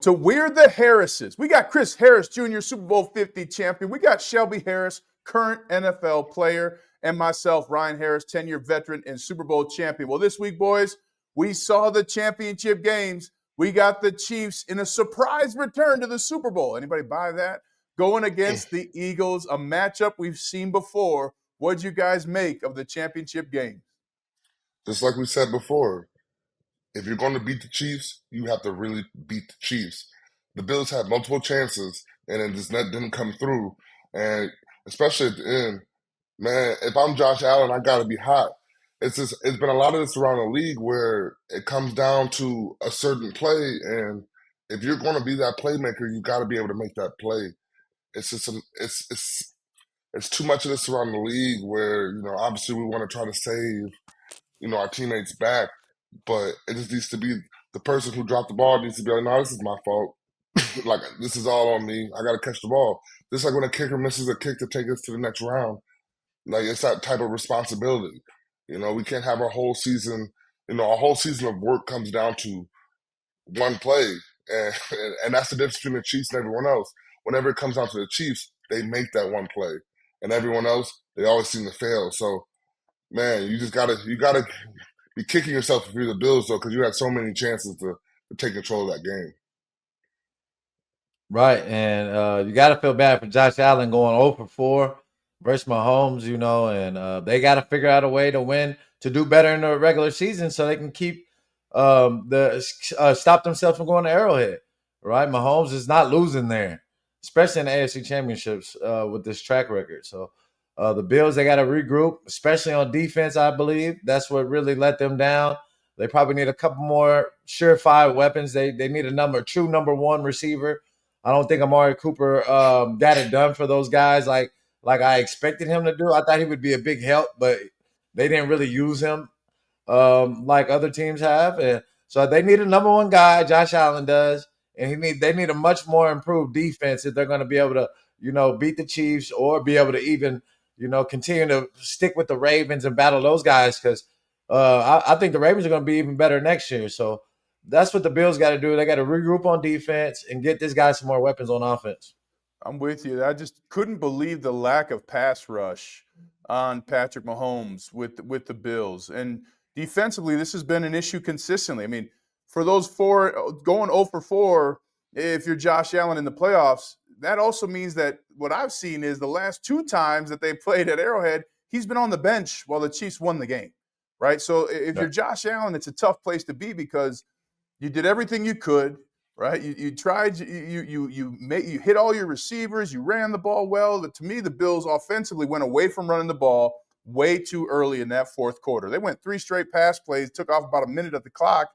to We're the Harrises. We got Chris Harris Jr., Super Bowl 50 champion. We got Shelby Harris, current NFL player, and myself, Ryan Harris, 10-year veteran and Super Bowl champion. Well, this week, boys, we saw the championship games. We got the Chiefs in a surprise return to the Super Bowl. Anybody buy that? Going against the Eagles, a matchup we've seen before. What'd you guys make of the championship game? Just like we said before, if you're going to beat the Chiefs, you have to really beat the Chiefs. The Bills had multiple chances, and it just didn't come through. And especially at the end, man, if I'm Josh Allen, I got to be hot. It's been a lot of this around the league where it comes down to a certain play, and if you're going to be that playmaker, you got to be able to make that play. It's just it's too much of this around the league where obviously we want to try to save our teammates back, but it just needs to be the person who dropped the ball needs to be like, no, this is my fault. Like, this is all on me. I got to catch the ball. Just like when a kicker misses a kick to take us to the next round. Like, it's that type of responsibility. We can't have our whole season, our whole season of work comes down to one play. And, and that's the difference between the Chiefs and everyone else. Whenever it comes down to the Chiefs, they make that one play. And everyone else, they always seem to fail. So, man, you gotta be kicking yourself if you're the Bills, though, because you had so many chances to take control of that game. Right, and you got to feel bad for Josh Allen going 0 for 4 versus Mahomes, and they got to figure out a way to win, to do better in the regular season so they can keep stop themselves from going to Arrowhead, right? Mahomes is not losing there, especially in the AFC Championships with this track record. So the Bills, they got to regroup, especially on defense, I believe. That's what really let them down. They probably need a couple more surefire weapons. They need a true number one receiver. I don't think Amari Cooper got it done for those guys like I expected him to do. I thought he would be a big help, but they didn't really use him like other teams have. And so they need a number one guy, Josh Allen does, and they need a much more improved defense if they're going to be able to, beat the Chiefs or be able to even, continue to stick with the Ravens and battle those guys because I think the Ravens are going to be even better next year. So that's what the Bills got to do. They got to regroup on defense and get this guy some more weapons on offense. I'm with you. I just couldn't believe the lack of pass rush on Patrick Mahomes with the Bills. And defensively, this has been an issue consistently. I mean, for those going 0 for 4, if you're Josh Allen in the playoffs, that also means that what I've seen is the last 2 times that they played at Arrowhead, he's been on the bench while the Chiefs won the game, right? So if you're Josh Allen, it's a tough place to be because you did everything you could. Right, you tried, you hit all your receivers, you ran the ball well. To me, the Bills offensively went away from running the ball way too early in that fourth quarter. They went 3 straight pass plays, took off about a minute of the clock.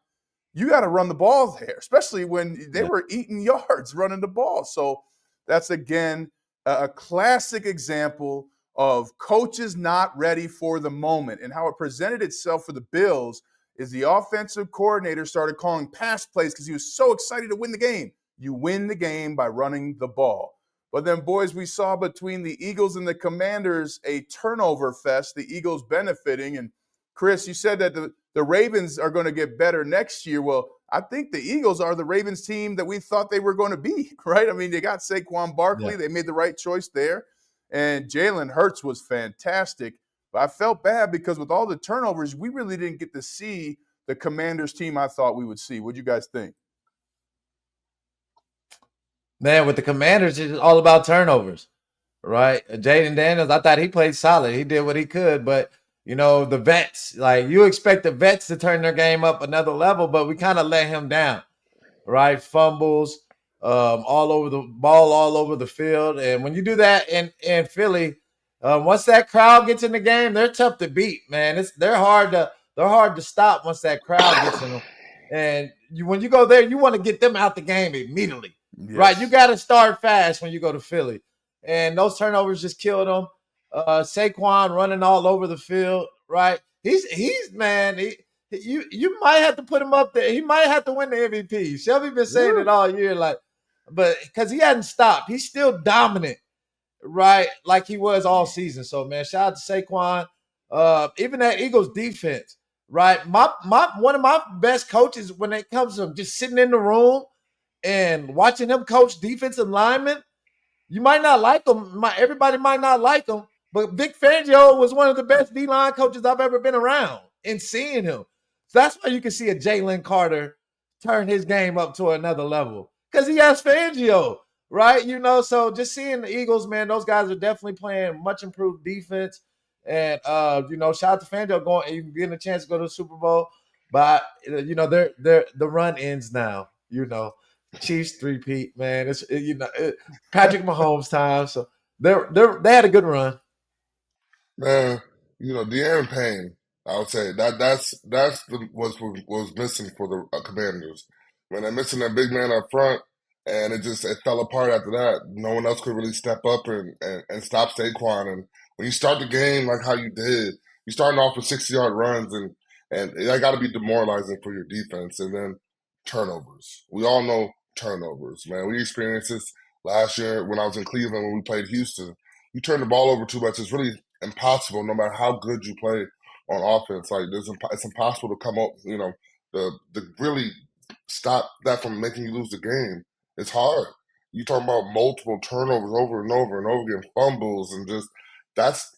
You got to run the ball there, especially when they were eating yards running the ball. So that's, again, a classic example of coaches not ready for the moment and how it presented itself for the Bills is the offensive coordinator started calling pass plays because he was so excited to win the game. You win the game by running the ball. But then, boys, we saw between the Eagles and the Commanders a turnover fest, the Eagles benefiting. And, Chris, you said that the Ravens are going to get better next year. Well, I think the Eagles are the Ravens team that we thought they were going to be, right? I mean, they got Saquon Barkley. Yeah. They made the right choice there. And Jalen Hurts was fantastic. But I felt bad because with all the turnovers, we really didn't get to see the Commanders team I thought we would see. What do you guys think? Man, with the Commanders, it's all about turnovers, right? Jaden Daniels, I thought he played solid. He did what he could, but the vets, like you expect the vets to turn their game up another level, but we kind of let him down, right? Fumbles, all over the field. And when you do that in Philly, once that crowd gets in the game, they're tough to beat, man. They're hard to stop once that crowd gets in them. And when you go there, you want to get them out the game immediately, right? You got to start fast when you go to Philly. And those turnovers just killed them. Saquon running all over the field, right? He's man. You might have to put him up there. He might have to win the MVP. Shelby been saying it all year, but because he hadn't stopped, he's still dominant, right? Like he was all season. So, man, shout out to Saquon. Even that Eagles defense, right? My one of my best coaches when it comes to just sitting in the room And watching him coach defensive linemen, you might not like him. Everybody might not like him, but Vic Fangio was one of the best D-line coaches I've ever been around and seeing him. So that's why you can see a Jalen Carter turn his game up to another level because he has Fangio, right? So just seeing the Eagles, man, those guys are definitely playing much improved defense. And, shout out to Fangio getting a chance to go to the Super Bowl. But, they're the run ends now, Chiefs three-peat, man. It's Patrick Mahomes time. So they had a good run. Man, De'Aaron Payne, I would say was missing for the Commanders. When they're missing that big man up front, and it fell apart after that. No one else could really step up and stop Saquon. And when you start the game like how you did, you starting off with 60-yard runs, and that got to be demoralizing for your defense. And then turnovers. We all know turnovers, man. We experienced this last year when I was in Cleveland when we played Houston. You turn the ball over too much, it's really impossible, no matter how good you play on offense. Like it's impossible to come up, the really stop that from making you lose the game. It's hard. You talking about multiple turnovers over and over and over again, fumbles, and just that's.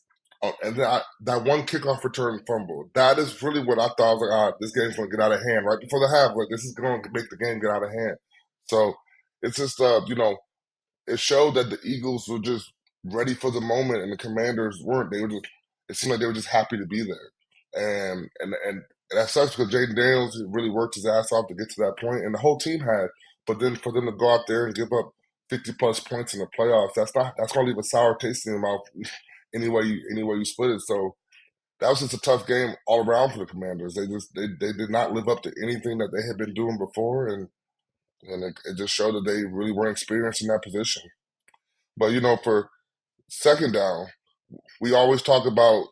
And then that one kickoff return fumble, that is really what I thought. I was like, this game's going to get out of hand right before the half. Like, this is going to make the game get out of hand. So it's just, it showed that the Eagles were just ready for the moment, and the Commanders weren't. It seemed like they were just happy to be there, and that sucks because Jaden Daniels really worked his ass off to get to that point, and the whole team had. But then for them to go out there and give up 50+ points in the playoffs, that's going to leave a sour taste in your mouth any way you split it. So that was just a tough game all around for the Commanders. They did not live up to anything that they had been doing before, and it just showed that they really weren't experienced in that position. But for second down, we always talk about,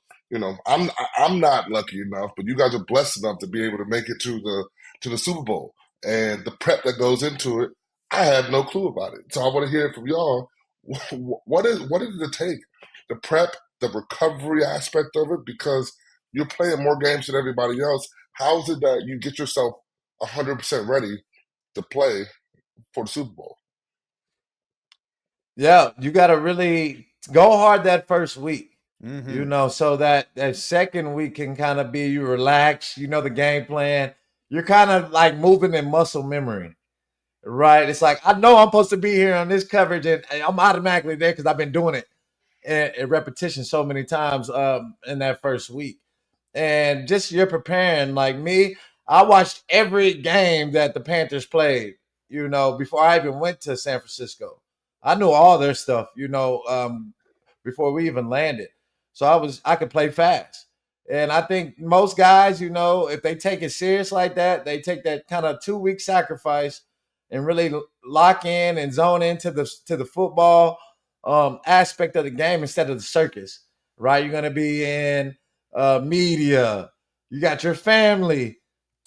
I'm not lucky enough, but you guys are blessed enough to be able to make it to the Super Bowl, and the prep that goes into it. I have no clue about it, so I want to hear it from y'all. What did it take? The prep, the recovery aspect of it, because you're playing more games than everybody else. How is it that you get yourself 100% ready to play for the Super Bowl? Yeah, you got to really go hard that first week. Mm-hmm. So that second week can kind of be you relax, the game plan. You're kind of like moving in muscle memory, right? It's like, I know I'm supposed to be here on this coverage, and I'm automatically there because I've been doing it in repetition so many times in that first week. And just you're preparing. Like me, I watched every game that the Panthers played, before I even went to San Francisco. I knew all their stuff, before we even landed. So I could play fast. And I think most guys, if they take it serious like that, they take that kind of 2-week sacrifice and really lock in and zone into the football aspect of the game instead of the circus, right? You're going to be in media. You got your family,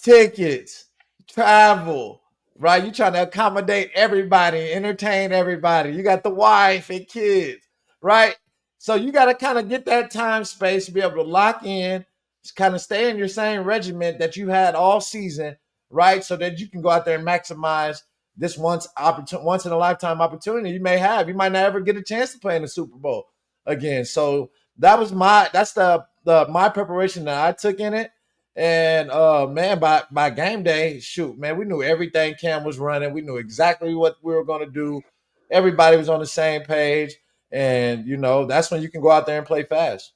tickets, travel, right? You're trying to accommodate everybody, entertain everybody. You got the wife and kids, right? So you got to kind of get that time space to be able to lock in, kind of stay in your same regiment that you had all season, right? So that you can go out there and maximize this once in a lifetime opportunity you may have. You might not ever get a chance to play in the Super Bowl again. So that's my preparation that I took in it. And man, by game day, shoot, man, we knew everything Cam was running. We knew exactly what we were going to do. Everybody was on the same page. And that's when you can go out there and play fast.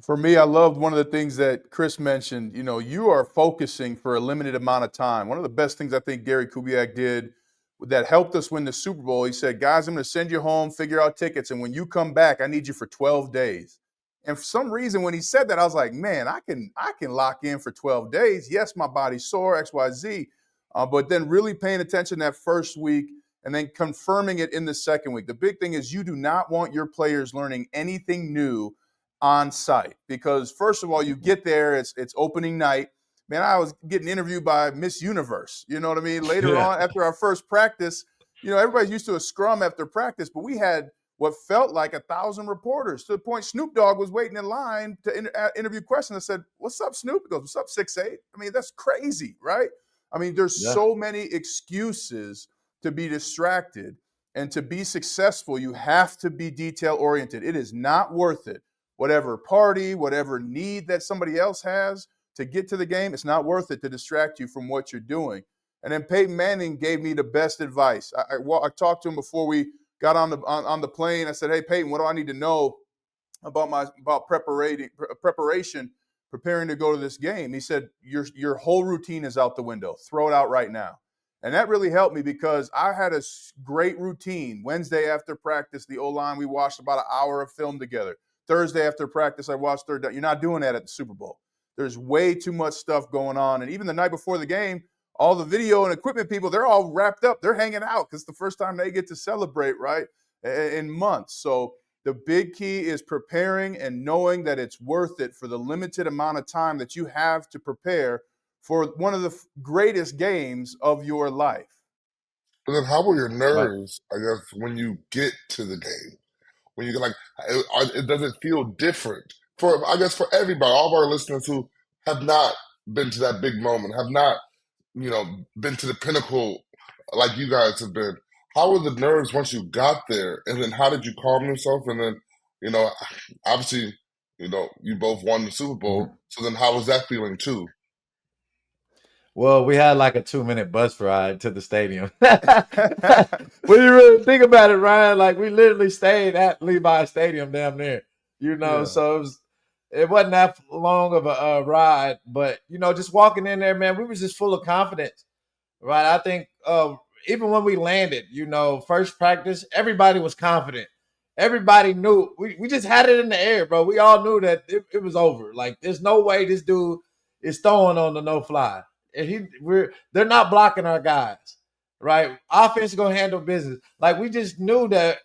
For me, I loved one of the things that Chris mentioned. You are focusing for a limited amount of time. One of the best things I think Gary Kubiak did that helped us win the Super Bowl, he said, guys, I'm going to send you home, figure out tickets, and when you come back, I need you for 12 days. And for some reason, when he said that, I was like, man, I can lock in for 12 days. Yes, my body's sore, X, Y, Z. But then really paying attention that first week and then confirming it in the second week. The big thing is you do not want your players learning anything new on site, because first of all, you get there, it's opening night. Man, I was getting interviewed by Miss Universe. You know what I mean? Later on, after our first practice, everybody's used to a scrum after practice, but we had what felt like 1,000 reporters, to the point Snoop Dogg was waiting in line to interview questions. I said, "What's up, Snoop?" He goes, "What's up, 6'8"? I mean, that's crazy, right? I mean, there's Yeah. so many excuses to be distracted. And to be successful, you have to be detail oriented. It is not worth it. Whatever party, whatever need that somebody else has to get to the game, it's not worth it to distract you from what you're doing. And then Peyton Manning gave me the best advice. I talked to him before we got on the plane. I said, "Hey Peyton, what do I need to know about preparing to go to this game?" He said, "Your whole routine is out the window. Throw it out right now." And that really helped me because I had a great routine. Wednesday after practice, the O-line, we watched about an hour of film together. Thursday after practice, I watched third down. You're not doing that at the Super Bowl. There's way too much stuff going on. And even the night before the game, all the video and equipment people, they're all wrapped up. They're hanging out because it's the first time they get to celebrate, right, in months. So the big key is preparing and knowing that it's worth it for the limited amount of time that you have to prepare for one of the greatest games of your life. But then how were your Right. nerves, I guess, when you get to the game? When you get like, it does it feel different? For, I guess, for everybody, all of our listeners who have not been to that big moment, have not, been to the pinnacle like you guys have been. How were the nerves once you got there? And then how did you calm yourself? And then, you know, obviously, you both won the Super Mhm. Bowl. So then how was that feeling too? Well, we had like a 2-minute bus ride to the stadium. When you really think about it, Ryan, like we literally stayed at Levi Stadium down there, Yeah. so it wasn't that long of a ride, but just walking in there, man, we was just full of confidence, right? I think even when we landed, first practice, everybody was confident. Everybody knew we just had it in the air, bro. We all knew that it was over. Like, there's no way this dude is throwing on the no fly. And they're not blocking our guys, right? Offense is gonna handle business. Like, we just knew that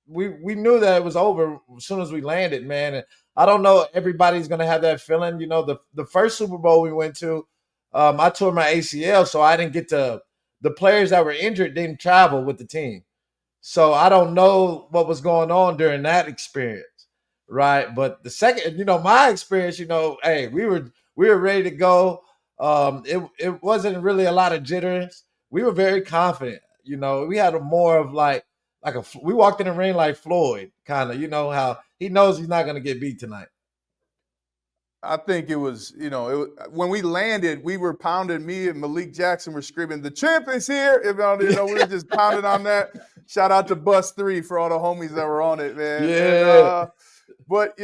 we knew that it was over as soon as we landed, man. And I don't know everybody's gonna have that feeling. The first Super Bowl we went to, I tore my ACL, so I didn't get to. The players that were injured didn't travel with the team. So I don't know what was going on during that experience, right? But the second, my experience, hey, we were ready to go. It wasn't really a lot of jitters. We were very confident. We had a more of we walked in the ring like Floyd, kind of. How he knows he's not going to get beat tonight. I think it was, when we landed, we were pounding. Me and Malik Jackson were screaming, "The champ is here!" We were just pounding on that. Shout out to Bus 3 for all the homies that were on it, man. And Yeah. but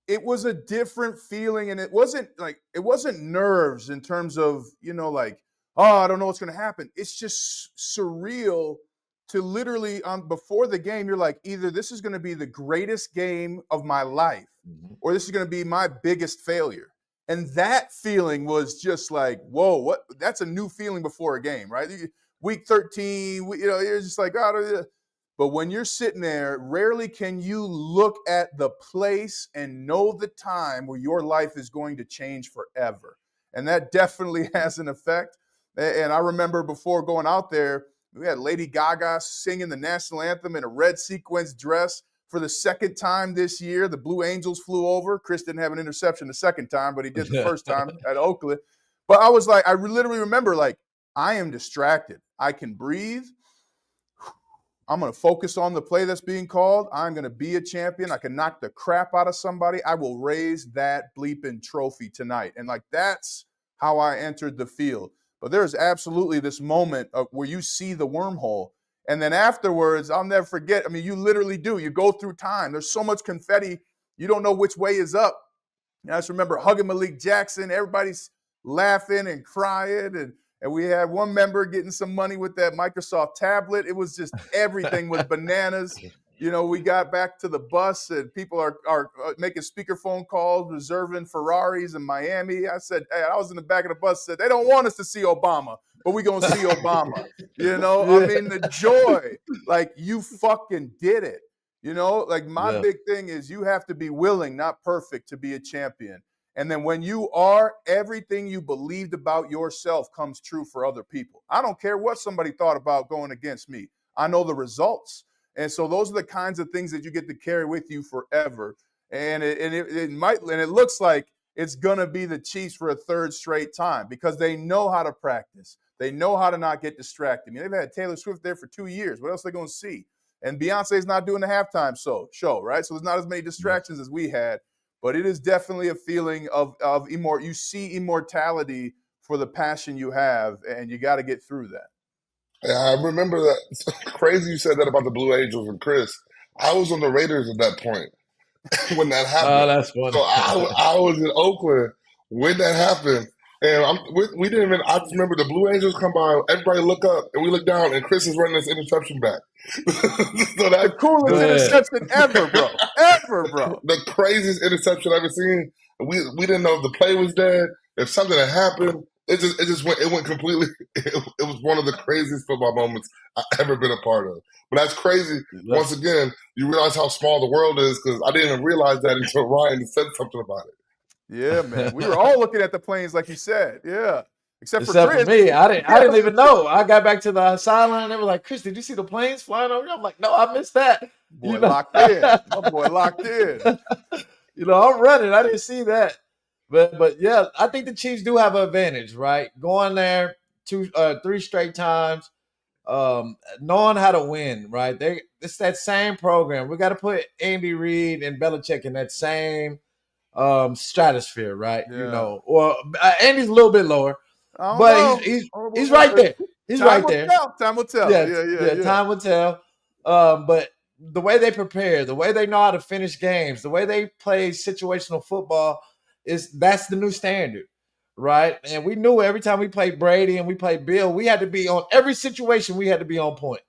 it was a different feeling, and it wasn't nerves in terms of like, oh, I don't know what's going to happen. It's just surreal to literally before the game, you're like, either this is going to be the greatest game of my life, Mhm. or this is going to be my biggest failure. And that feeling was just like, whoa, what? That's a new feeling before a game, right? Week 13, you're just like, oh. But when you're sitting there, rarely can you look at the place and know the time where your life is going to change forever. And that definitely has an effect. And I remember before going out there, we had Lady Gaga singing the national anthem in a red sequins dress for the second time this year. The Blue Angels flew over. Chris didn't have an interception the second time, but he did the first time at Oakland. But I was like, I literally remember, like, I am distracted. I can breathe. I'm going to focus on the play that's being called. I'm going to be a champion. I can knock the crap out of somebody. I will raise that bleeping trophy tonight. And like, that's how I entered the field. But there's absolutely this moment of where you see the wormhole. And then afterwards, I'll never forget. I mean, you literally do. You go through time. There's so much confetti. You don't know which way is up. And I just remember hugging Malik Jackson. Everybody's laughing and crying. And we had one member getting some money with that Microsoft tablet. It was just everything was bananas. We got back to the bus and people are making speakerphone calls, reserving Ferraris in Miami. I said, hey, I was in the back of the bus, said, they don't want us to see Obama, but we're going to see Obama. I mean, the joy, like, you fucking did it. Like, my Yeah. big thing is you have to be willing, not perfect, to be a champion. And then when you are, everything you believed about yourself comes true for other people. I don't care what somebody thought about going against me. I know the results. And so those are the kinds of things that you get to carry with you forever. And it looks like it's going to be the Chiefs for a third straight time because they know how to practice. They know how to not get distracted. I mean, they've had Taylor Swift there for 2 years. What else are they going to see? And Beyonce's not doing the halftime show, right? So there's not as many distractions as we had. But it is definitely a feeling of you see immortality for the passion you have, and you got to get through that. Yeah, I remember that. It's crazy you said that about the Blue Angels and Chris. I was on the Raiders at that point when that Oh, happened. that's funny. So I was in Oakland when that happened. And we didn't even, I just remember the Blue Angels come by, everybody look up, and we look down, and Chris is running this interception back. So The coolest interception ever, bro. Ever, bro. The craziest interception I've ever seen. We didn't know if the play was dead, if something had happened. It went completely. It was one of the craziest football moments I've ever been a part of. But that's crazy. Once again, you realize how small the world is because I didn't even realize that until Ryan said something about it. Yeah, man. We were all looking at the planes like you said. Yeah. Except for me. I didn't even know. I got back to the sideline and they were like, Chris, did you see the planes flying over? I'm like, no, I missed that. Boy, locked in. My boy locked in. I'm running. I didn't see that. But yeah, I think the Chiefs do have an advantage, right? Going there 3 straight times, knowing how to win, right? It's that same program. We got to put Andy Reid and Belichick in that same stratosphere, right? Yeah. Or Andy's a little bit lower, but he's right there. He's right there. Time will tell. Yeah. Time will tell. But the way they prepare, the way they know how to finish games, the way they play situational football that's the new standard, right? And we knew every time we played Brady and we played Bill, we had to be on every situation. We had to be on point,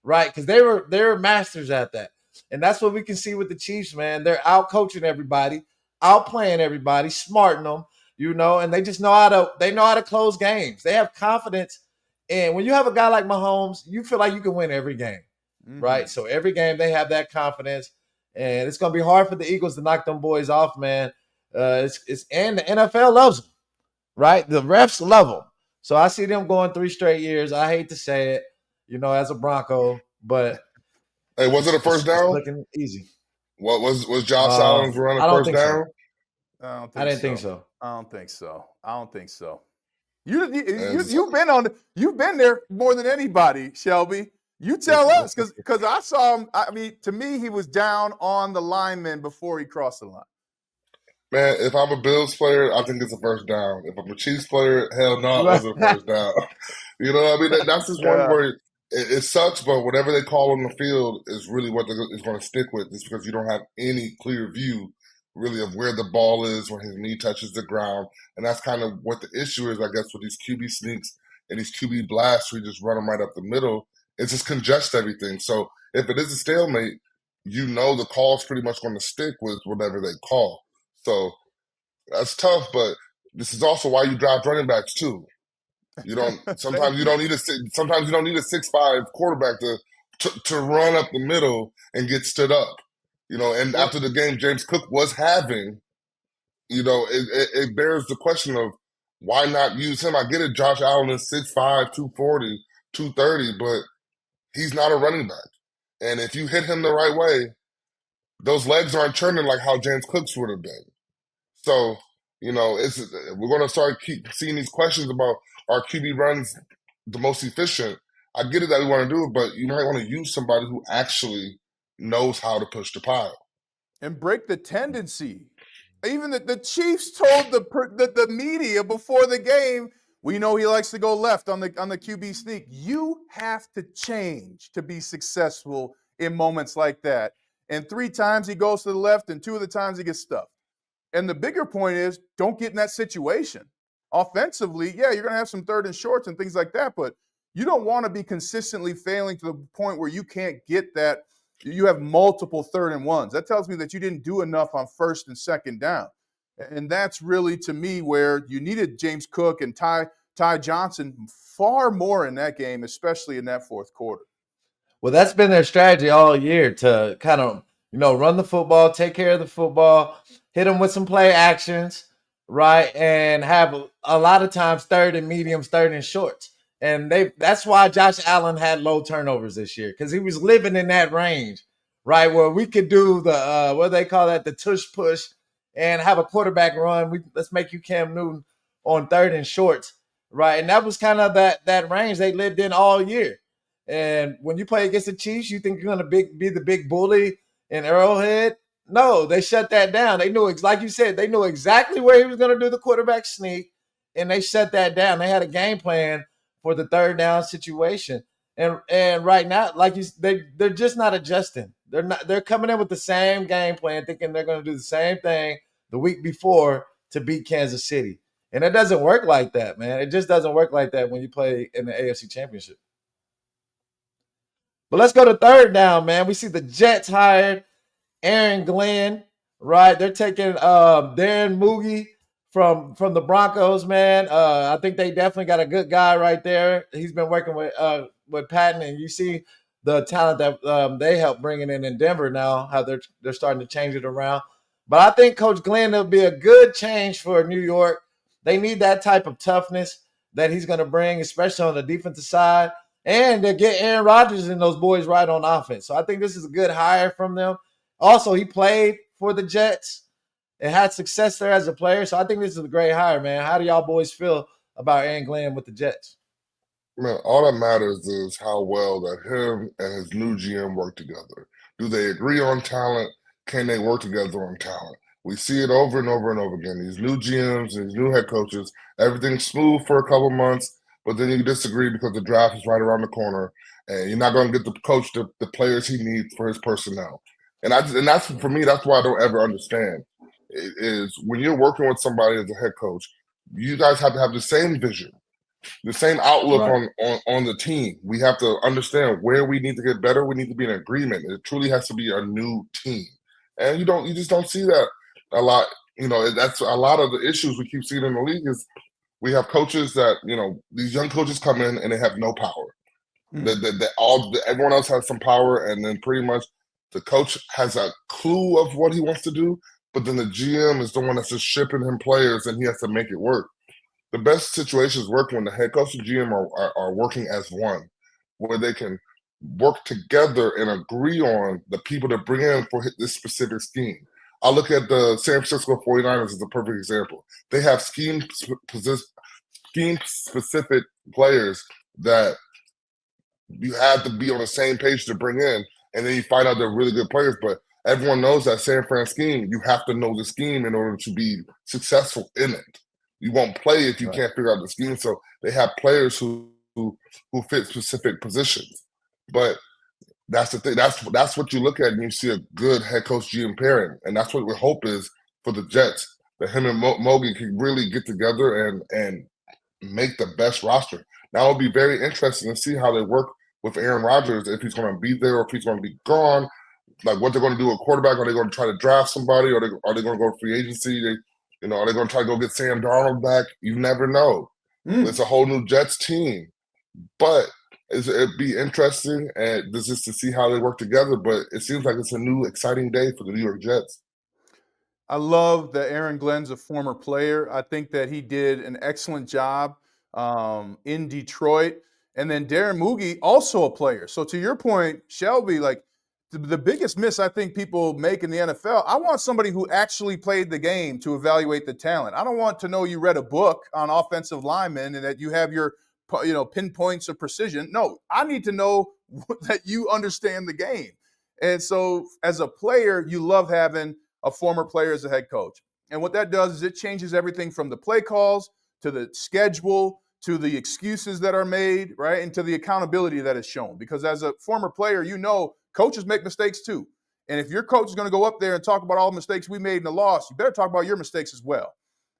right? Because they were masters at that, and that's what we can see with the Chiefs, man. They're out coaching everybody, outplaying everybody, smarting them, and they just know how to close games. They have confidence, and when you have a guy like Mahomes, you feel like you can win every game, right? So every game they have that confidence, and it's gonna be hard for the Eagles to knock them boys off, man. And the NFL loves them, right? The refs love them. So I see them going 3 straight years. I hate to say it, as a Bronco, but hey, was it a first down? Looking easy. What was Josh Allen's run a first down? So. I didn't think so. I don't think so. You've been there more than anybody, Shelby. You tell us because I saw him. I mean, to me, he was down on the lineman before he crossed the line. Man, if I'm a Bills player, I think it's a first down. If I'm a Chiefs player, hell no, it wasn't a first down. You know what I mean? That's just one where it sucks, but whatever they call on the field is really what is going to stick with, just because you don't have any clear view, really, of where the ball is when his knee touches the ground. And that's kind of what the issue is, I guess, with these QB sneaks and these QB blasts where you just run them right up the middle. It just congests everything. So if it is a stalemate, the call's pretty much going to stick with whatever they call. So that's tough, but this is also why you draft running backs too. Sometimes you don't need a 6'5" quarterback to run up the middle and get stood up. And after the game James Cook was having, it bears the question of why not use him. I get it, Josh Allen is 6'5", 240, 230, but he's not a running back. And if you hit him the right way, those legs aren't churning like how James Cook's would have been. So, we're going to keep seeing these questions about are QB runs the most efficient. I get it that we want to do it, but you might want to use somebody who actually knows how to push the pile. And break the tendency. Even the Chiefs told the media before the game, we know he likes to go left on the QB sneak. You have to change to be successful in moments like that. And 3 times he goes to the left, and 2 of the times he gets stuffed. And the bigger point is, don't get in that situation. Offensively, yeah, you're going to have some 3rd and shorts and things like that, but you don't want to be consistently failing to the point where you can't get that. You have multiple 3rd and 1s. That tells me that you didn't do enough on 1st and 2nd down. And that's really, to me, where you needed James Cook and Ty Johnson far more in that game, especially in that 4th quarter. Well, that's been their strategy all year to kind of, run the football, take care of the football, hit them with some play actions, right? And have a lot of times 3rd and mediums, 3rd and shorts. And that's why Josh Allen had low turnovers this year, because he was living in that range, right? Where we could do the, what do they call that? The tush push and have a quarterback run. Let's make you Cam Newton on 3rd and shorts, right? And that was kind of that range they lived in all year. And when you play against the Chiefs, you think you're going to be the big bully in Arrowhead? No, they shut that down. They knew, like you said, they knew exactly where he was going to do the quarterback sneak, and they shut that down. They had a game plan for the 3rd down situation. And right now, like they're just not adjusting. They're coming in with the same game plan, thinking they're going to do the same thing the week before to beat Kansas City. And it doesn't work like that, man. It just doesn't work like that when you play in the AFC Championship. But let's go to 3rd down, man. We see the Jets hired Aaron Glenn, right? They're taking Darren Moogie from the Broncos, man. I think they definitely got a good guy right there. He's been working with Patton, and you see the talent that they helped bringing in Denver now, how they're starting to change it around. But I think Coach Glenn will be a good change for New York. They need that type of toughness that he's going to bring, especially on the defensive side. And they get Aaron Rodgers and those boys right on offense. So I think this is a good hire from them. Also, he played for the Jets and had success there as a player. So I think this is a great hire, man. How do y'all boys feel about Aaron Glenn with the Jets? Man, all that matters is how well that him and his new GM work together. Do they agree on talent? Can they work together on talent? We see it over and over and over again. These new GMs, these new head coaches, everything's smooth for a couple months, but then you disagree because the draft is right around the corner, and you're not going to get the coach the players he needs for his personnel. And that's for me. That's why I don't ever understand. Is when you're working with somebody as a head coach, you guys have to have the same vision, the same outlook on the team. We have to understand where we need to get better. We need to be in agreement. It truly has to be a new team, and you just don't see that a lot. That's a lot of the issues we keep seeing in the league is we have coaches that these young coaches come in and they have no power. Everyone else has some power, and then pretty much the coach has a clue of what he wants to do, but then the GM is the one that's just shipping him players, and he has to make it work. The best situations work when the head coach and GM are working as one, where they can work together and agree on the people to bring in for this specific scheme. I look at the San Francisco 49ers as a perfect example. They have scheme-specific players that you have to be on the same page to bring in, and then you find out they're really good players. But everyone knows that San Fran scheme. You have to know the scheme in order to be successful in it. You won't play if you can't figure out the scheme. So they have players who fit specific positions. But that's the thing. That's what you look at, and you see a good head coach GM pairing, and that's what we hope is for the Jets, that him and Mogi can really get together and make the best roster. Now it'll be very interesting to see how they work with Aaron Rodgers, if he's going to be there or if he's going to be gone. Like what they're going to do with quarterback. Are they going to try to draft somebody? Or are they going to go free agency? Are they going to try to go get Sam Darnold back? You never know. It's a whole new Jets team. But it'd be interesting and just to see how they work together. But it seems like it's a new, exciting day for the New York Jets. I love that Aaron Glenn's a former player. I think that he did an excellent job in Detroit. And then Darren Moogie, also a player. So to your point, Shelby, like the biggest miss I think people make in the NFL, I want somebody who actually played the game to evaluate the talent. I don't want to know you read a book on offensive linemen and that you have your pinpoints of precision. No, I need to know that you understand the game. And so as a player, you love having a former player as a head coach. And what that does is it changes everything from the play calls to the schedule to the excuses that are made, right? And to the accountability that is shown. Because as a former player, coaches make mistakes too. And if your coach is going to go up there and talk about all the mistakes we made in the loss, you better talk about your mistakes as well.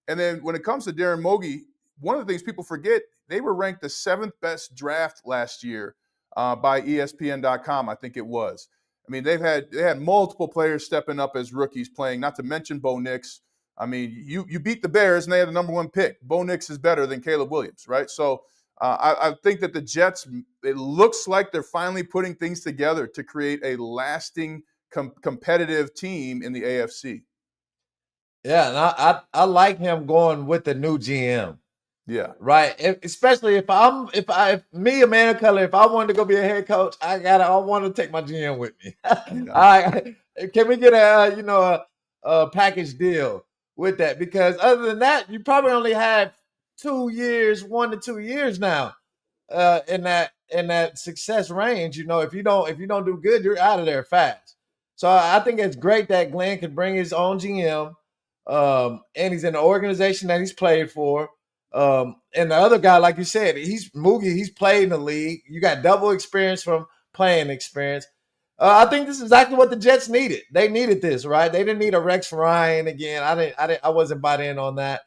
And then when it comes to Darren Mogi, one of the things people forget, they were ranked the 7th best draft last year by ESPN.com, I think it was. I mean, they had multiple players stepping up as rookies playing, not to mention Bo Nix. I mean, you beat the Bears and they had the number 1 pick. Bo Nix is better than Caleb Williams, right? So I think that the Jets, it looks like they're finally putting things together to create a lasting competitive team in the AFC. Yeah, and I like him going with the new GM. Yeah. Right. Especially if me, a man of color, if I wanted to go be a head coach, I want to take my GM with me. Yeah. All right. Can we get a package deal with that, because other than that, you probably only have 2 years, 1 to 2 years now in that success range. If you don't do good, you're out of there fast. So I think it's great that Glenn can bring his own GM, and he's in the organization that he's played for. And the other guy, like you said, he's Moogie. He's played in the league. You got double experience from playing experience. I think this is exactly what the Jets needed. They needed this, right? They didn't need a Rex Ryan again. I wasn't bought in on that.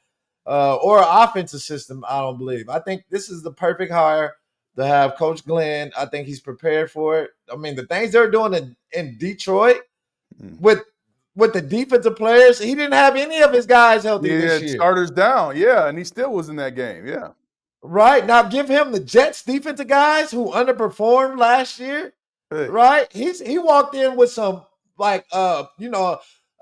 Or an offensive system, I don't believe. I think this is the perfect hire to have Coach Glenn. I think he's prepared for it. I mean, the things they're doing in Detroit with the defensive players, he didn't have any of his guys healthy this year. Starters down, yeah, and he still was in that game, yeah. Right. Now give him the Jets defensive guys who underperformed last year. Hey. Right? He walked in with some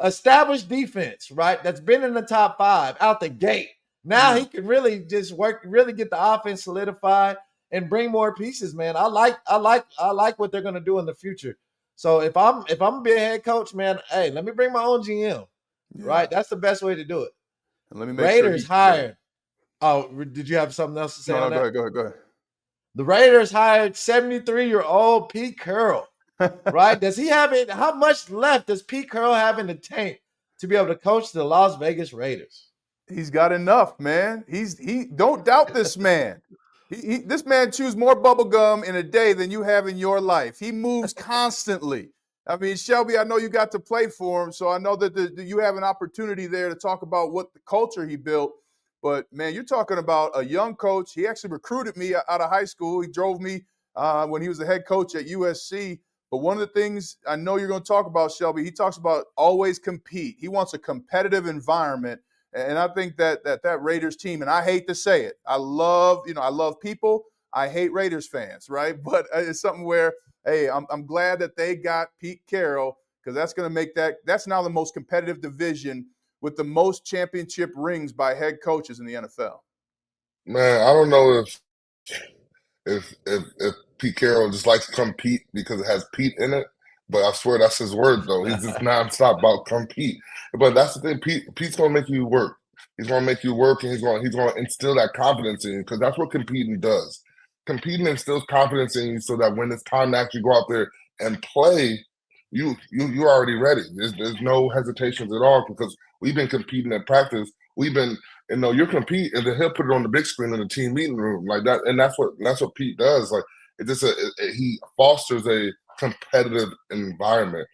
established defense, right? That's been in the top 5 out the gate. Now he can really just really get the offense solidified and bring more pieces, man. I like what they're gonna do in the future. So if I'm gonna be a head coach, man, hey, let me bring my own GM. Yeah. Right? That's the best way to do it. And let me make Raiders hired. Oh, did you have something else to say? No, on that? Go ahead. The Raiders hired 73-year-old Pete Carroll. Right? Does he have it? How much left does Pete Carroll have in the tank to be able to coach the Las Vegas Raiders? He's got enough, man. He don't doubt this man. This man chews more bubble gum in a day than you have in your life. He moves constantly. I mean, Shelby, I know you got to play for him, so I know that you have an opportunity there to talk about what the culture he built. But, man, you're talking about a young coach. He actually recruited me out of high school. He drove me when he was the head coach at USC. But one of the things I know you're going to talk about, Shelby, he talks about always compete. He wants a competitive environment. And I think that Raiders team, and I hate to say it, I love people. I hate Raiders fans, right? But it's something where, hey, I'm glad that they got Pete Carroll, because that's going to make that's now the most competitive division with the most championship rings by head coaches in the NFL. Man, I don't know if Pete Carroll just likes to compete because it has Pete in it, but I swear that's his word though. He's just nonstop about compete. But that's the thing, Pete's gonna make you work. He's gonna make you work, and he's gonna instill that confidence in you, because that's what competing does. Competing instills confidence in you so that when it's time to actually go out there and play, you're already ready. There's no hesitations at all, because we've been competing at practice. We've been, you're competing, and then he'll put it on the big screen in the team meeting room like that. And that's what Pete does. Like, he fosters a competitive environment.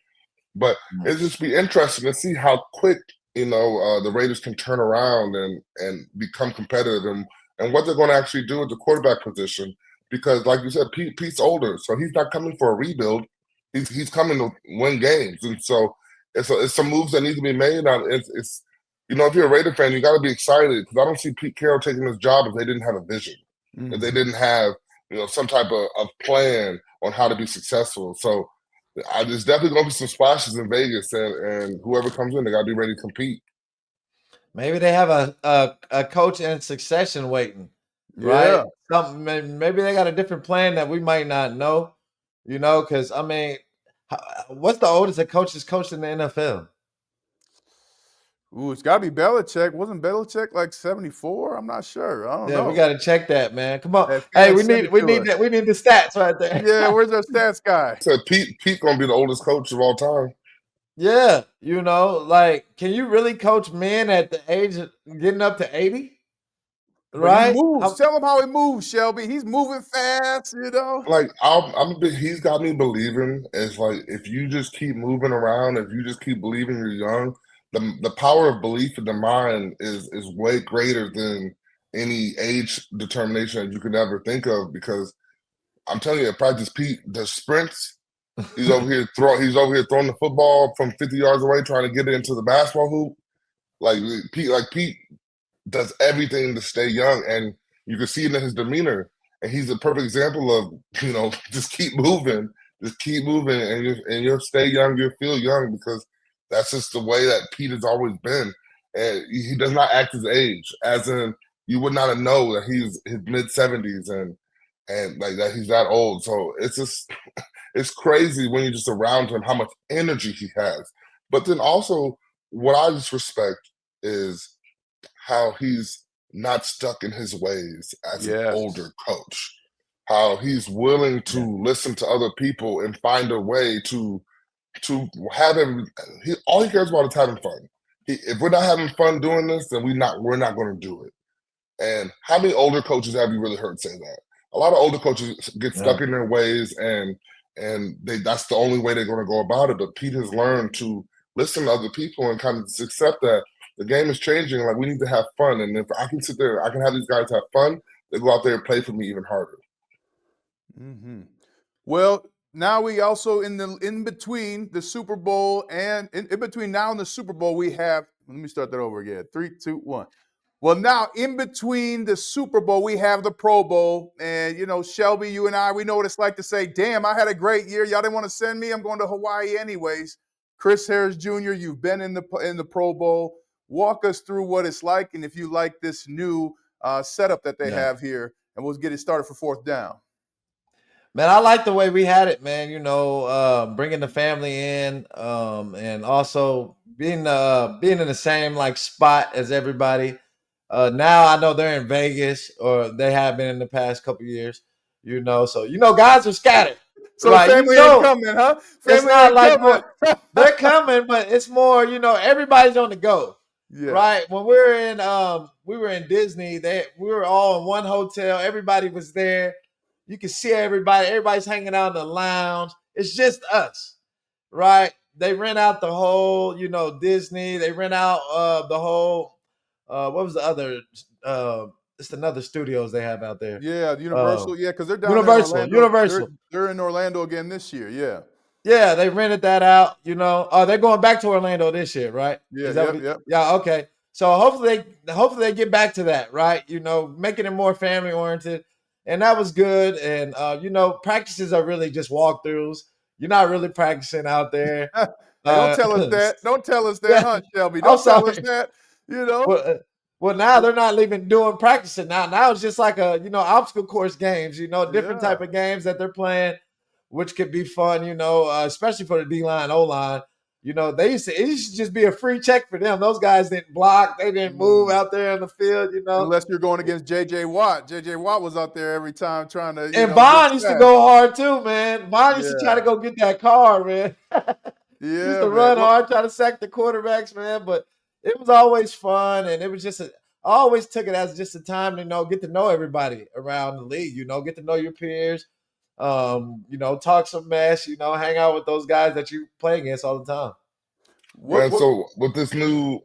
But it'll just be interesting to see how quick the Raiders can turn around and become competitive, and what they're going to actually do at the quarterback position. Because, like you said, Pete's older, so he's not coming for a rebuild. He's coming to win games, and so it's some moves that need to be made. It's if you're a Raider fan, you got to be excited, because I don't see Pete Carroll taking his job if they didn't have a vision, if they didn't have some type of plan on how to be successful. So there's definitely going to be some splashes in Vegas, and whoever comes in, they got to be ready to compete. Maybe they have a coach in succession waiting, right? Yeah. Maybe they got a different plan that we might not know, because, I mean, what's the oldest a coach has coached in the NFL? Ooh, it's got to be Belichick. Wasn't Belichick like 74? I'm not sure. I don't know. Yeah, we got to check that, man. Come on. Hey, we need the stats right there. Yeah, where's our stats guy? So Pete going to be the oldest coach of all time. Yeah, can you really coach men at the age of getting up to 80? Right? He moves. Tell him how he moves, Shelby. He's moving fast, Like, he's got me believing. It's like, if you just keep moving around, if you just keep believing you're young, the power of belief in the mind is way greater than any age determination that you could ever think of. Because I'm telling you, at practice, Pete does sprints. He's over here throwing the football from 50 yards away, trying to get it into the basketball hoop. Pete does everything to stay young, and you can see it in his demeanor. And he's a perfect example of, just keep moving, and you'll stay young, you'll feel young, because that's just the way that Pete has always been. And he does not act his age, as in you would not know that he's his mid-70s and like that he's that old. So it's just it's crazy when you're just around him how much energy he has. But then also what I just respect is how he's not stuck in his ways as an older Yes. coach. How he's willing Yeah. to listen to other people and find a way to have him. All he cares about is having fun. If we're not having fun doing this, then we're not going to do it. And how many older coaches have you really heard say that? A lot of older coaches get Yeah. stuck in their ways, and that's the only way they're going to go about it. But Pete has learned to listen to other people and kind of just accept that the game is changing. Like, we need to have fun, and if I can sit there, I can have these guys have fun. They go out there and play for me even harder. Mm-hmm. Well, now we also in between the Super Bowl and in between now and the Super Bowl, we have. Let me start that over again. 3, 2, 1. Well, now in between the Super Bowl, we have the Pro Bowl, and Shelby, you and I, we know what it's like to say, "Damn, I had a great year. Y'all didn't want to send me. I'm going to Hawaii anyways." Chris Harris Jr., you've been in the Pro Bowl. Walk us through what it's like, and if you like this new setup that they Yeah. have here, and we'll get it started for fourth down. Man, I like the way we had it, man. Bringing the family in, and also being in the same like spot as everybody. Now I know they're in Vegas, or they have been in the past couple years. So guys are scattered, So the right? family ain't coming, huh? It's Family not ain't like coming. they're coming, but it's more, everybody's on the go. Yeah. Right. When we were in Disney, we were all in one hotel. Everybody was there. You can see everybody. Everybody's hanging out in the lounge. It's just us, right? They rent out the whole, Disney. They rent out the whole. What was the other? It's another studios they have out there. Yeah, Universal. Yeah, because they're down Universal. there in Orlando. Universal. They're in Orlando again this year. Yeah. Yeah, they rented that out. They're going back to Orlando this year, right? Yeah. Is that Yep. Yeah. Okay. So hopefully they get back to that, right? Making it more family oriented, and that was good. And practices are really just walkthroughs. You're not really practicing out there. Hey, don't tell us that. Don't tell us that, Yeah, huh, Shelby? I'm Don't tell us sorry. that. Well, now they're not even doing practicing. Now it's just like obstacle course games. Different type of games that they're playing, which could be fun. Especially for the D line, O line. It used to just be a free check for them. Those guys didn't block. They didn't move out there on the field. Unless you're going against J.J. Watt. J.J. Watt was out there every time trying to, And get Vaughn used to sacked. go hard too, man. Vaughn used to try to go get that car, man. He used Yeah, to man. run hard, try to sack the quarterbacks, man. But it was always fun, and it was just I always took it as just a time to get to know everybody around the league. Get to know your peers. Talk some mess. Hang out with those guys that you play against all the time. So with this new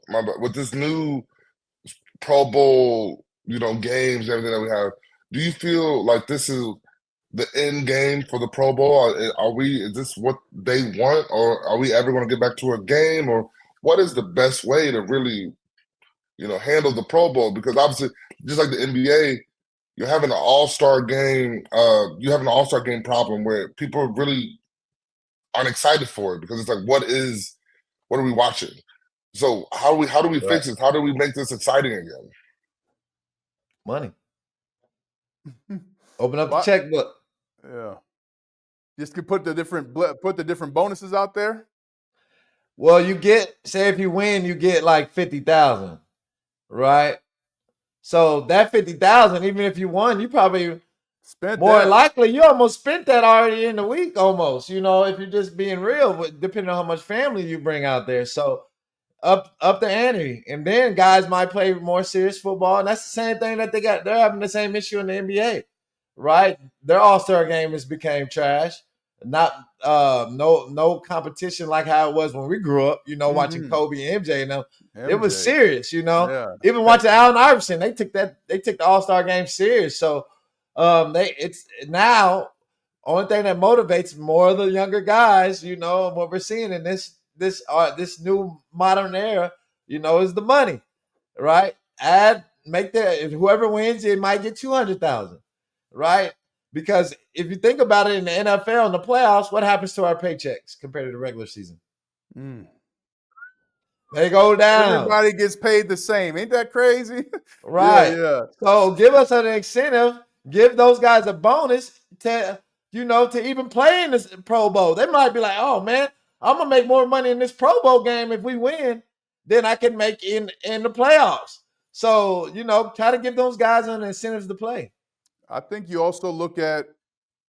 Pro Bowl, games, everything that we have, do you feel like this is the end game for the Pro Bowl? Is this what they want, or are we ever going to get back to a game, or what is the best way to really, handle the Pro Bowl? Because obviously, just like the NBA, you're having an all-star game. You have an all-star game problem where people really aren't excited for it because it's like, what are we watching? So how do we fix this? How do we make this exciting again? Money. Open up the checkbook. Yeah. Just to put the different bonuses out there. Well, say if you win, you get like 50,000, right? So that 50,000, even if you won, you probably spent likely you almost spent that already in the week almost. If you're just being real, depending on how much family you bring out there. So up the ante, and then guys might play more serious football, and that's the same thing that they're having the same issue in the NBA, right? Their all-star game became trash. Not no competition like how it was when we grew up, watching Kobe and MJ and them. It was serious, Yeah. Even watching Allen Iverson, they took the all-star game serious. So it's now only thing that motivates more of the younger guys, what we're seeing in this new modern era, is the money, right? Whoever wins, it might get 200,000, right? Because if you think about it, in the NFL, in the playoffs, what happens to our paychecks compared to the regular season? They go down. Everybody gets paid the same. Ain't that crazy? Right. Yeah. So give us an incentive. Give those guys a bonus to even play in this Pro Bowl. They might be like, oh, man, I'm going to make more money in this Pro Bowl game if we win then I can make in the playoffs. So, try to give those guys an incentives to play. I think you also look at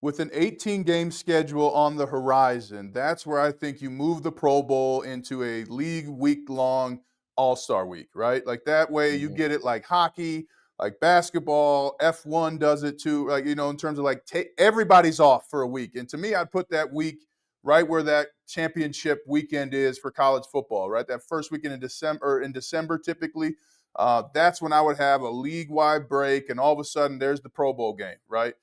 with an 18-game schedule on the horizon, that's where I think you move the Pro Bowl into a league week-long All-Star week, right? Like that way you get it like hockey, like basketball, F1 does it too, like, in terms of like everybody's off for a week. And to me, I'd put that week right where that championship weekend is for college football, right? That first weekend in December typically. That's when I would have a league-wide break, and all of a sudden there's the Pro Bowl game, right?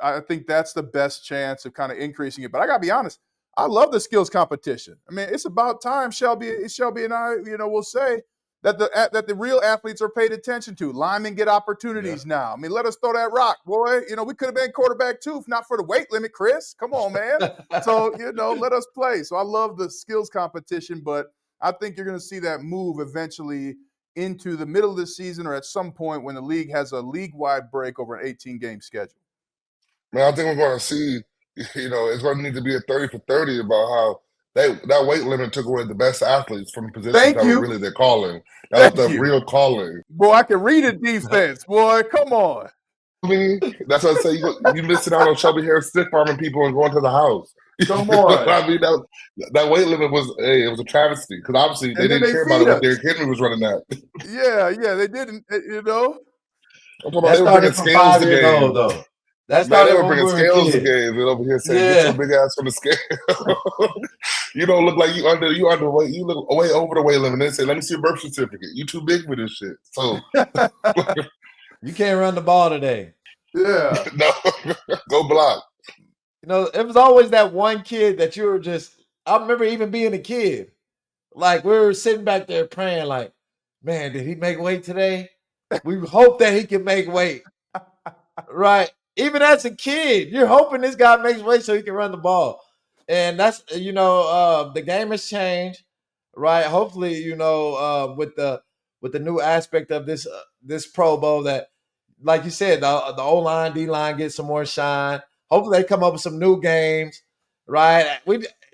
I think that's the best chance of kind of increasing it. But I got to be honest, I love the skills competition. I mean, it's about time Shelby and I, will say that the real athletes are paid attention to. Linemen get opportunities now. I mean, let us throw that rock, boy. We could have been quarterback too, if not for the weight limit, Chris. Come on, man. So, let us play. So I love the skills competition, but I think you're going to see that move eventually into the middle of the season or at some point when the league has a league-wide break over an 18-game schedule. Man, I think we're going to see, it's going to need to be a 30 for 30 about how that weight limit took away the best athletes from positions that were really their calling. That was the real calling. Boy, I can read a defense, boy. Come on. I mean, that's what I say. You missing out on Shelby Harris stiff arming people and going to the house. Come on. I mean, that weight limit was it was a travesty because obviously they didn't care about it when Derrick Henry was running that. Yeah, they didn't. I'm talking about they were bringing scales to games, though. That's they were bringing scales to games, and over here saying, "Get your big ass from the scale." You don't look like you underweight. You look way over the weight limit. They say, "Let me see your birth certificate. You too big for this shit." So you can't run the ball today. Yeah, no, go block. It was always that one kid that you were just. I remember even being a kid, like we were sitting back there praying, like, "Man, did he make weight today?" We hope that he can make weight, right? Even as a kid, you're hoping this guy makes weight so he can run the ball. And that's, the game has changed, right? Hopefully, with the new aspect of this Pro Bowl that, like you said, the O-line, D-line get some more shine. Hopefully they come up with some new games, right?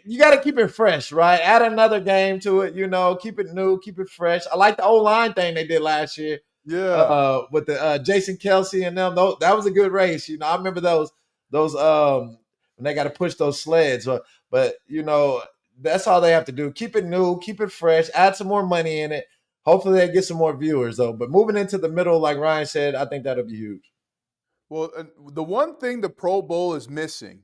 You got to keep it fresh, right? Add another game to it, keep it new, keep it fresh. I like the O-line thing they did last year. Yeah, with the Jason Kelce and them, that was a good race. I remember those when they got to push those sleds. But that's all they have to do. Keep it new, keep it fresh, add some more money in it. Hopefully they get some more viewers though. But moving into the middle, like Ryan said, I think that'll be huge. Well, the one thing the Pro Bowl is missing,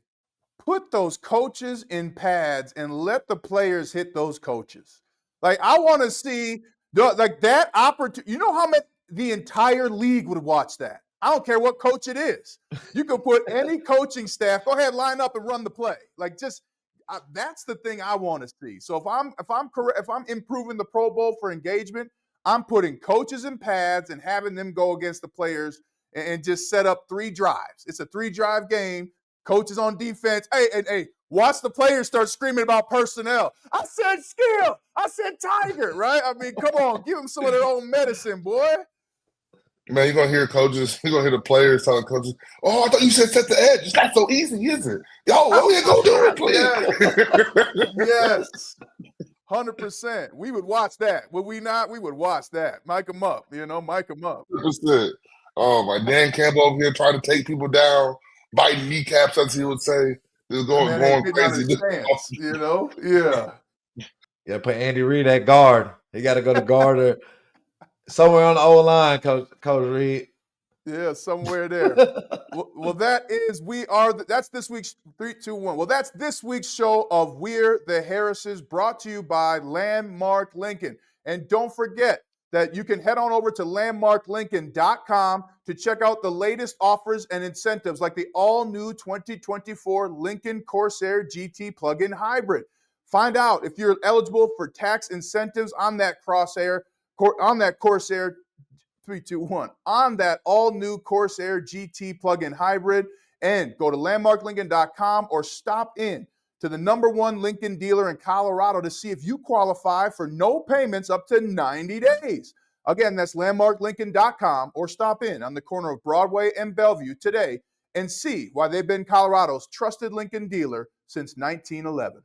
put those coaches in pads and let the players hit those coaches. Like, I want to see that opportunity. You know how much the entire league would watch that? I don't care what coach it is. You can put any coaching staff, go ahead, line up and run the play. Like, that's the thing I want to see. So if I'm improving the Pro Bowl for engagement, I'm putting coaches in pads and having them go against the players and just set up 3 drives. It's a 3-drive game. Coaches on defense. Hey, watch the players start screaming about personnel. I said skill. I said tiger, right? I mean, come on, give them some of their own medicine, boy. Man, you're going to hear coaches, you're going to hear the players telling coaches, "Oh, I thought you said set the edge. It's not so easy, is it? Yeah, go do it, please." Yes. 100%. We would watch that. Would we not? We would watch that. Mic them up, mic them up. 100%. Oh, my Dan Campbell over here trying to take people down, biting kneecaps, as he would say. Just going crazy. Stance, Yeah. Yeah, put Andy Reid at guard. He got to go to guard or somewhere on the O-line, Coach Reid. Yeah, somewhere there. Well, that's this week's 3, 2, 1. Well, that's this week's show of We're the Harrises, brought to you by Landmark Lincoln. And don't forget that you can head on over to landmarklincoln.com to check out the latest offers and incentives like the all-new 2024 Lincoln Corsair GT plug-in hybrid. Find out if you're eligible for tax incentives on that Corsair 3, 2, 1 on that all-new Corsair GT plug-in hybrid, and go to landmarklincoln.com or stop in to the #1 Lincoln dealer in Colorado to see if you qualify for no payments up to 90 days. Again, that's landmarklincoln.com, or stop in on the corner of Broadway and Bellevue today and see why they've been Colorado's trusted Lincoln dealer since 1911.